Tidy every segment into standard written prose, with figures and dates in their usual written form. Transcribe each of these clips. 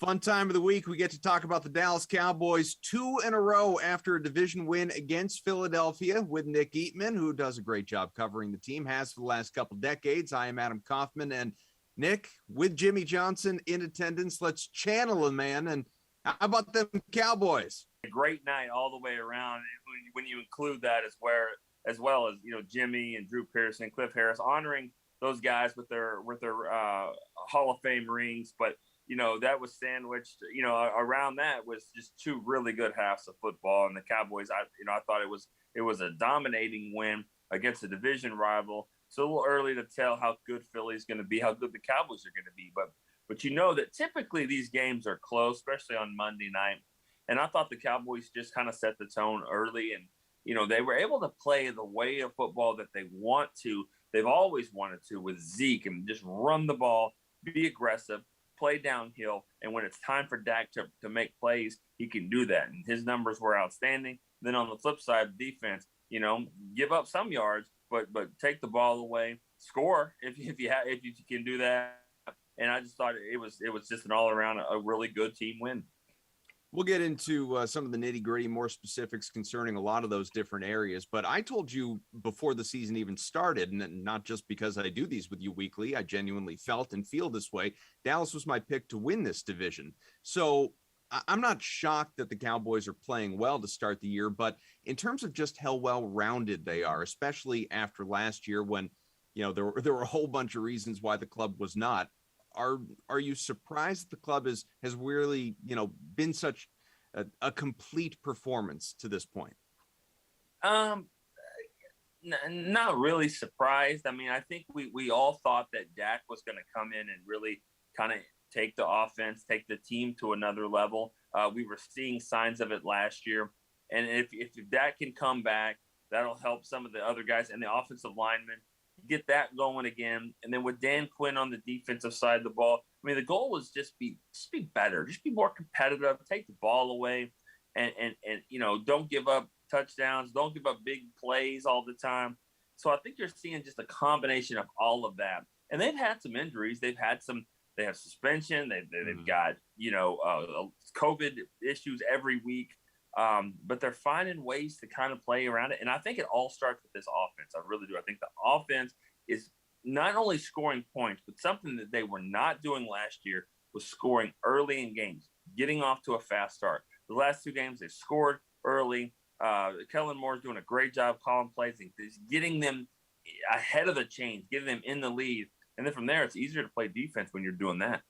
Fun time of the week. We get to talk about the Dallas Cowboys 2 in a row after a division win against Philadelphia with Nick Eatman, who does a great job covering the team, has for the last couple decades. I am Adam Kaufman, and Nick, with Jimmy Johnson in attendance, let's channel him, man. And how about them Cowboys? A great night all the way around. When you include that as well as Jimmy and Drew Pearson, Cliff Harris, honoring those guys with their Hall of Fame rings, but that was sandwiched. Around that was just two really good halves of football, and the Cowboys. I thought it was a dominating win against a division rival. It's a little early to tell how good Philly's going to be, how good the Cowboys are going to be, but that typically these games are close, especially on Monday night. And I thought the Cowboys just kind of set the tone early, and they were able to play the way of football that they want to. They've always wanted to with Zeke, and just run the ball, be aggressive, play downhill, and when it's time for Dak to make plays, he can do that. And his numbers were outstanding. Then on the flip side, defense, give up some yards, but take the ball away, score if you can do that. And I just thought it was just an all around a really good team win. We'll get into some of the nitty gritty, more specifics concerning a lot of those different areas. But I told you before the season even started, and not just because I do these with you weekly, I genuinely felt and feel this way. Dallas was my pick to win this division. So I'm not shocked that the Cowboys are playing well to start the year, but in terms of just how well-rounded they are, especially after last year when, there were a whole bunch of reasons why the club was not. Are you surprised the club has really, been such a complete performance to this point? Not really surprised. I mean, I think we all thought that Dak was going to come in and really kind of take the offense, take the team to another level. We were seeing signs of it last year. And if Dak can come back, that'll help some of the other guys and the offensive linemen get that going again. And then with Dan Quinn on the defensive side of the ball, I mean, the goal was just be better, just be more competitive, take the ball away, and don't give up touchdowns, don't give up big plays all the time. So I think you're seeing just a combination of all of that. And they've had some injuries. They have suspension. They've got, COVID issues every week. But they're finding ways to kind of play around it. And I think it all starts with this offense. I really do. I think the offense is not only scoring points, but something that they were not doing last year was scoring early in games, getting off to a fast start. The last two games, they scored early. Kellen Moore's doing a great job calling plays and getting them ahead of the chains, getting them in the lead. And then from there, it's easier to play defense when you're doing that.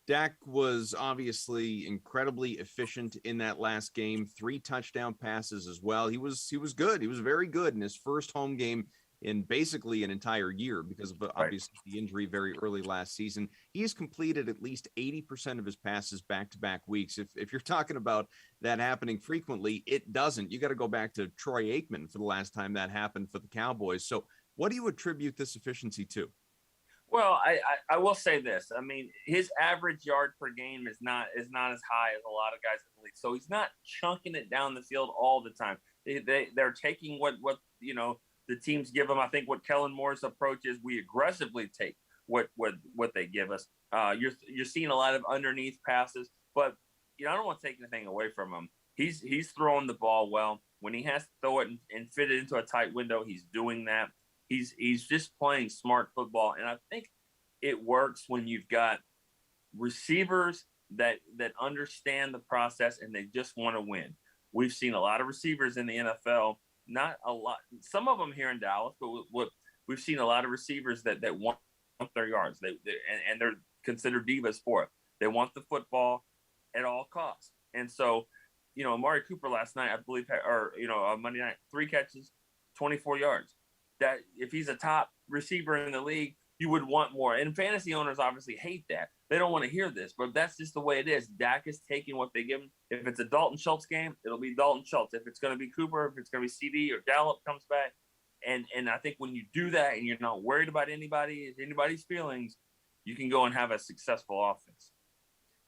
Dak was obviously incredibly efficient in that last game, 3 touchdown passes as well. He was good. He was very good in his first home game in basically an entire year because of obviously the injury very early last season. He's completed at least 80% of his passes back-to-back weeks. If you're talking about that happening frequently, it doesn't. You got to go back to Troy Aikman for the last time that happened for the Cowboys. So what do you attribute this efficiency to? Well, I will say this. I mean, his average yard per game is not as high as a lot of guys in the league. So he's not chunking it down the field all the time. They're taking what the teams give them. I think what Kellen Moore's approach is, we aggressively take what they give us. You're seeing a lot of underneath passes, but I don't want to take anything away from him. He's throwing the ball well. When he has to throw it and fit it into a tight window, he's doing that. He's just playing smart football, and I think it works when you've got receivers that understand the process and they just want to win. We've seen a lot of receivers in the NFL, not a lot, some of them here in Dallas, but we've seen a lot of receivers that want their yards. And they're considered divas for it. They want the football at all costs. And so, Amari Cooper last night, I believe, Monday night, 3 catches, 24 yards. That if he's a top receiver in the league, you would want more. And fantasy owners obviously hate that. They don't want to hear this, but that's just the way it is. Dak is taking what they give him. If it's a Dalton Schultz game, it'll be Dalton Schultz. If it's going to be Cooper, if it's going to be CD or Gallup comes back. And I think when you do that and you're not worried about anybody's feelings, you can go and have a successful offense.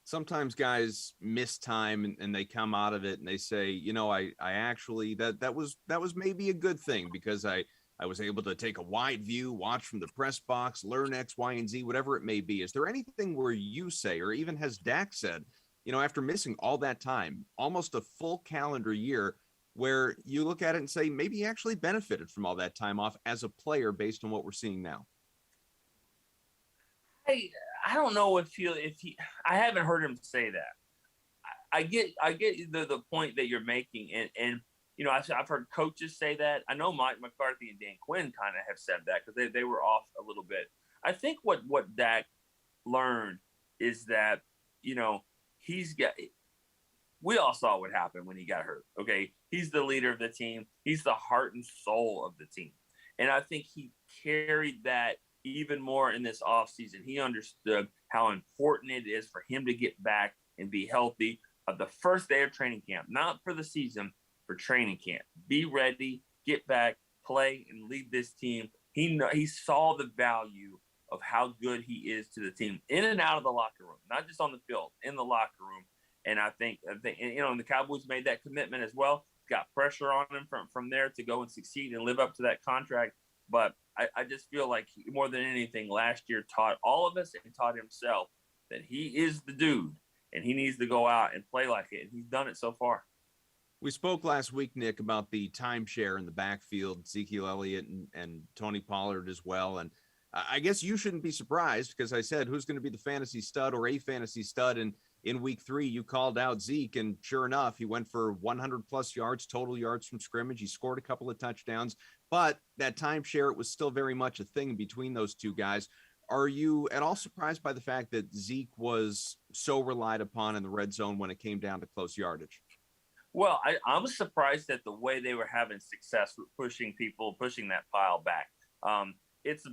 Sometimes guys miss time and they come out of it and they say, I actually, that was maybe a good thing because I I was able to take a wide view, watch from the press box, learn X, Y, and Z, whatever it may be. Is there anything where you say, or even has Dak said, after missing all that time, almost a full calendar year, where you look at it and say, maybe he actually benefited from all that time off as a player based on what we're seeing now? I don't know if he I haven't heard him say that. I get the point that you're making, and I've heard coaches say that. I know Mike McCarthy and Dan Quinn kind of have said that because they were off a little bit. I think what Dak learned is that we all saw what happened when he got hurt. Okay, he's the leader of the team. He's the heart and soul of the team, and I think he carried that even more in this offseason. He understood how important it is for him to get back and be healthy the first day of training camp, not for the season, for training camp. Be ready, get back, play, and lead this team. He saw the value of how good he is to the team in and out of the locker room, not just on the field, in the locker room. And I think and the Cowboys made that commitment as well. Got pressure on him from there to go and succeed and live up to that contract. But I just feel like more than anything, last year taught all of us and taught himself that he is the dude and he needs to go out and play like it. And he's done it so far. We spoke last week, Nick, about the timeshare in the backfield, Ezekiel Elliott and Tony Pollard as well. And I guess you shouldn't be surprised because I said, who's going to be the fantasy stud or a fantasy stud? And in week 3, you called out Zeke, and sure enough, he went for 100 plus yards, total yards from scrimmage. He scored a couple of touchdowns, but that timeshare, it was still very much a thing between those two guys. Are you at all surprised by the fact that Zeke was so relied upon in the red zone when it came down to close yardage? Well, I was surprised at the way they were having success with pushing that pile back. It's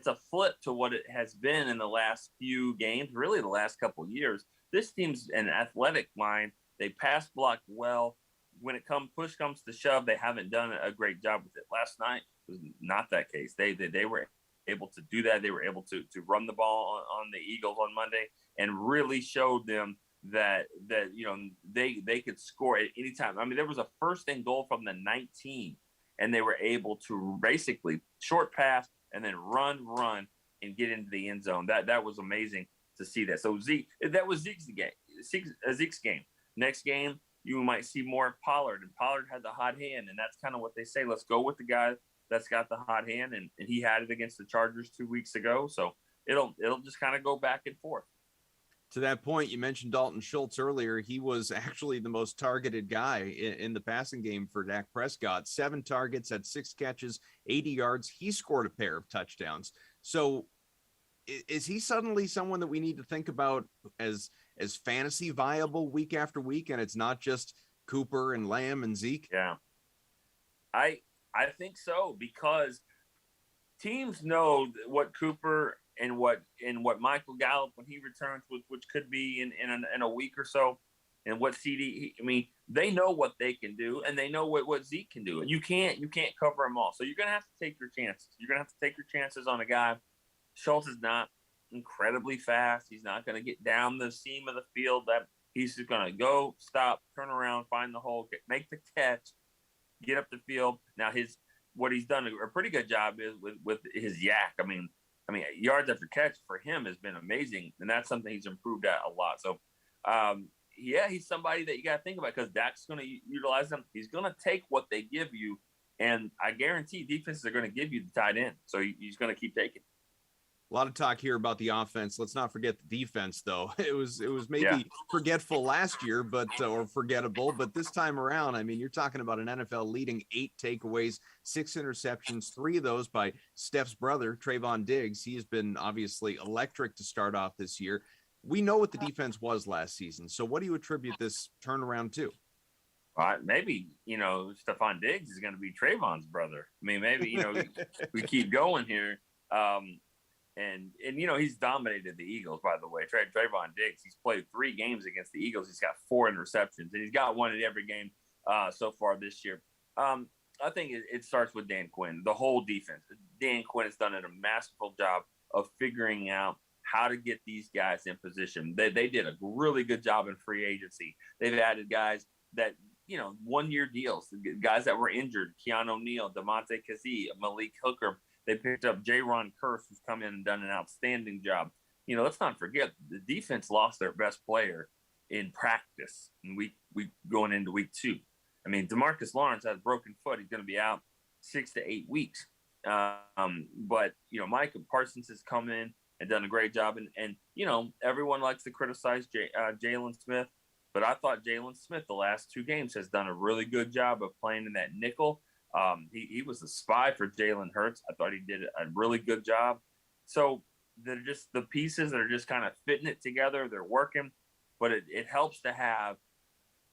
a flip to what it has been in the last few games, really the last couple of years. This team's an athletic line. They pass block well. When push comes to shove, they haven't done a great job with it. Last night was not that case. They were able to do that. They were able to run the ball on the Eagles on Monday and really showed them that they could score at any time. I mean, there was a first and goal from the 19, and they were able to basically short pass and then run and get into the end zone. That was amazing to see that. So that was Zeke's game. Next game, you might see more of Pollard, and Pollard had the hot hand, and that's kind of what they say. Let's go with the guy that's got the hot hand, and he had it against the Chargers 2 weeks ago. So it'll just kind of go back and forth. To that point, you mentioned Dalton Schultz earlier. He was actually the most targeted guy in the passing game for Dak Prescott. 7 targets, had 6 catches, 80 yards. He scored a pair of touchdowns. So is he suddenly someone that we need to think about as fantasy viable week after week, and it's not just Cooper and Lamb and Zeke? Yeah, I think so, because teams know what Cooper and what Michael Gallup, when he returns, which could be in a week or so, and what CD, they know what they can do, and they know what Zeke can do, and you can't cover them all. So you're gonna have to take your chances. You're gonna have to take your chances on a guy. Schultz is not incredibly fast. He's not going to get down the seam of the field. That he's just going to go, stop, turn around, find the hole, make the catch, get up the field. Now what he's done a pretty good job is with his yak. I mean, yards after catch for him has been amazing, and that's something he's improved at a lot. So, he's somebody that you got to think about, because Dak's going to utilize him. He's going to take what they give you, and I guarantee defenses are going to give you the tight end. So he's going to keep taking. A lot of talk here about the offense. Let's not forget the defense, though. It was maybe forgetful last year, or forgettable, but this time around, I mean, you're talking about an NFL leading 8 takeaways, 6 interceptions, 3 of those by Steph's brother, Trayvon Diggs. He has been obviously electric to start off this year. We know what the defense was last season. So what do you attribute this turnaround to? Maybe, Stephon Diggs is going to be Trayvon's brother. I mean, maybe, we keep going here. And he's dominated the Eagles, by the way. Trayvon Diggs, he's played 3 games against the Eagles. He's got 4 interceptions, and he's got 1 in every game so far this year. I think it starts with Dan Quinn, the whole defense. Dan Quinn has done a masterful job of figuring out how to get these guys in position. They did a really good job in free agency. They've added guys that 1-year deals. The guys that were injured, Keanu Neal, DeMonte Kazee, Malik Hooker. They picked up Jaron Kearse, who's come in and done an outstanding job. Let's not forget the defense lost their best player in practice in week going into week 2. I mean, DeMarcus Lawrence has a broken foot. He's going to be out 6 to 8 weeks. But Micah Parsons has come in and done a great job. And everyone likes to criticize Jalen Smith, but I thought Jalen Smith the last 2 games has done a really good job of playing in that nickel. He was a spy for Jalen Hurts. I thought he did a really good job. So they're just the pieces that are just kind of fitting it together. They're working, but it helps to have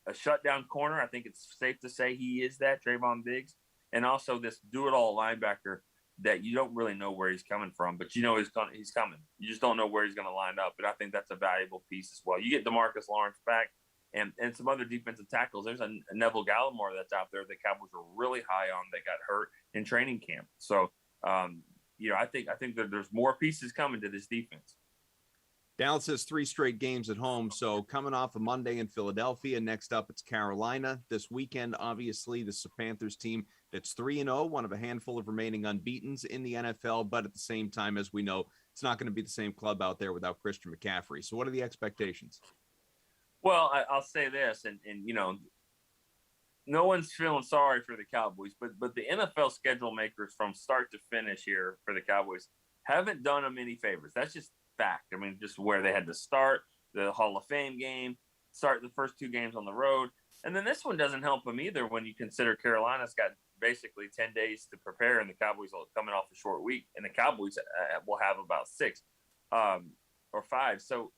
a shutdown corner. I think it's safe to say he is that, Trayvon Diggs, and also this do-it-all linebacker that you don't really know where he's coming from, but he's coming. You just don't know where he's going to line up, and I think that's a valuable piece as well. You get DeMarcus Lawrence back and some other defensive tackles. There's a Neville Gallimore that's out there the Cowboys were really high on that got hurt in training camp. So, I think that there's more pieces coming to this defense. Dallas has 3 straight games at home. So coming off a Monday in Philadelphia, next up it's Carolina. This weekend, obviously, this is a Panthers team that's 3-0, one of a handful of remaining unbeatens in the NFL. But at the same time, as we know, it's not going to be the same club out there without Christian McCaffrey. So what are the expectations? Well, I'll say this, and no one's feeling sorry for the Cowboys, but the NFL schedule makers from start to finish here for the Cowboys haven't done them any favors. That's just fact. I mean, just where they had to start the Hall of Fame game, start the first 2 games on the road, and then this one doesn't help them either when you consider Carolina's got basically 10 days to prepare, and the Cowboys are coming off a short week, and the Cowboys will have about 6 or 5. So,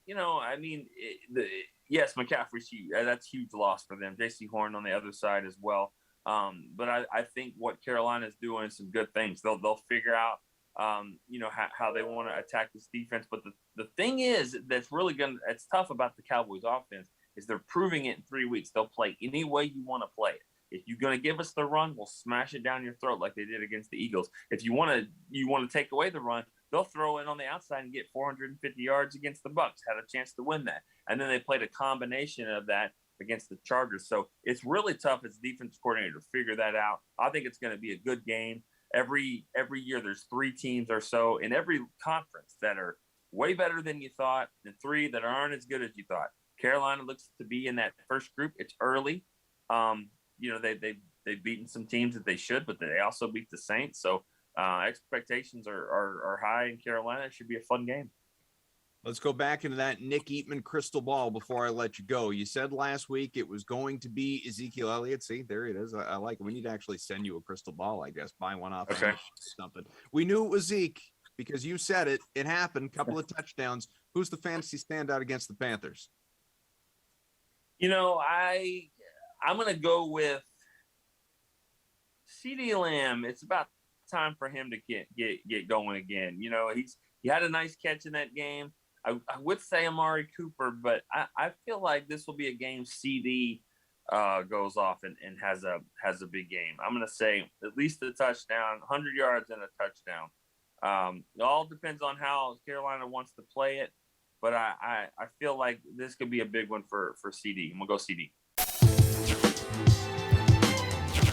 yes, McCaffrey's huge. That's a huge loss for them. J.C. Horn on the other side as well. But I think what Carolina is doing is some good things. They'll figure out, how they want to attack this defense. But the thing is that's really it's tough about the Cowboys offense is they're proving it in 3 weeks. They'll play any way you want to play it. If you're going to give us the run, we'll smash it down your throat like they did against the Eagles. If you want to take away the run, they'll throw in on the outside and get 450 yards against the Bucs. Had a chance to win that. And then they played a combination of that against the Chargers. So it's really tough as defense coordinator to figure that out. I think it's going to be a good game. Every year there's 3 teams or so in every conference that are way better than you thought and 3 that aren't as good as you thought. Carolina looks to be in that first group. It's early. They've beaten some teams that they should, but they also beat the Saints. So expectations are high in Carolina. It should be a fun game. Let's go back into that Nick Eatman crystal ball before I let you go. You said last week it was going to be Ezekiel Elliott. See, there it is. I like it. We need to actually send you a crystal ball, I guess. Buy one off. Okay. Something. We knew it was Zeke because you said it. It happened. Couple of touchdowns. Who's the fantasy standout against the Panthers? I'm going to go with CeeDee Lamb. It's about time for him to get going again. He had a nice catch in that game. I would say Amari Cooper, but I feel like this will be a game CD goes off and has a big game. I'm going to say at least a touchdown, 100 yards and a touchdown. It all depends on how Carolina wants to play it, but I feel like this could be a big one for CD. I'm going to go CD.